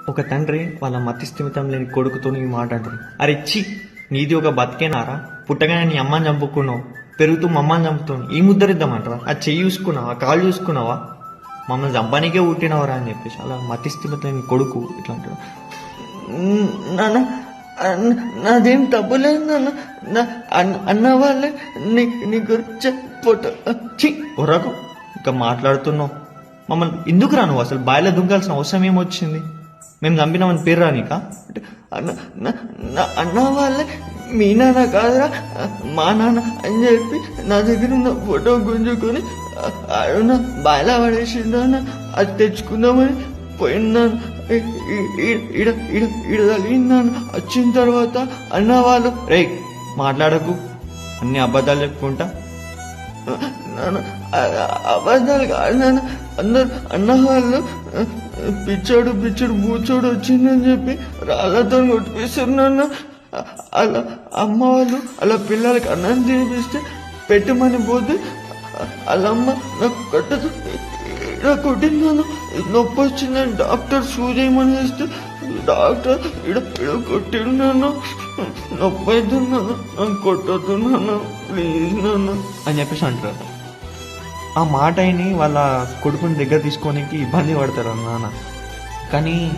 ఒక తండ్రి వాళ్ళ మతి స్థిమితం లేని కొడుకుతో ఈ మాట అంటారు. అరే చి, నీది ఒక బతికేనారా? పుట్టగానే నీ అమ్మని చంపుకున్నావు, పెరుగుతూ మమ్మల్ని చంపుతావు, ఈ ముద్దరిద్దామంటారా? ఆ చెయ్యి చూసుకున్నావా, కాళ్ళు చూసుకున్నావా, మమ్మల్ని చంపనికే పుట్టినవరా అని చెప్పేసి అలా మతి స్థిమితం లేని కొడుకు ఇట్లా అంటాడు. నాన్న, నాదేం తప్పులేదు నాన్న, అన్న వాళ్ళే నీ గురించి చి ఒరకు ఇంకా మాట్లాడుతున్నావు. మమ్మల్ని ఎందుకు రా నువ్వు అసలు బాయిలో దుంకాల్సిన అవసరం ఏమొచ్చింది? మేము చంపినామని పేరు రానికా? అన్న వాళ్ళే మీ నాన్న కాదురా మా నాన్న అని చెప్పి నా దగ్గర ఉన్న ఫోటో గుంజుకొని అడున్న బాయిలా పడేసిందాన్న, అది తెచ్చుకుందామని పోయినాను. ఇడ తగిలిందాను. వచ్చిన తర్వాత అన్న వాళ్ళు రే మాట్లాడకు, అన్ని అబద్ధాలు చెప్పుకుంటా. అబద్ధాలు కాదు నాన్న, అందరు అన్న వాళ్ళు పిచ్చోడు బూచోడు వచ్చిందని చెప్పి రాళ్ళతో కొట్టిపిస్తున్నా. అలా అమ్మ వాళ్ళు అలా పిల్లలకి అన్నం తినిపిస్తే పెట్టమని పోతే అల్లమ్మ నాకు కట్టదు ఇలా కొట్టిందాను. నొప్పి వచ్చిందని డాక్టర్ సూజేయమని వేస్తే డాక్టర్ ఇడ కొట్టిన్నాను. నొప్పి అవుతున్నాను, నన్ను కొట్టొద్దున్నాను ప్లీజ్ నాన్న అని చెప్పేసి అంటారు. ఆ మాట అయిని వాళ్ళ కొడుకుని దగ్గర తీసుకోనికి ఇబ్బంది పడతారు నాన్న. కానీ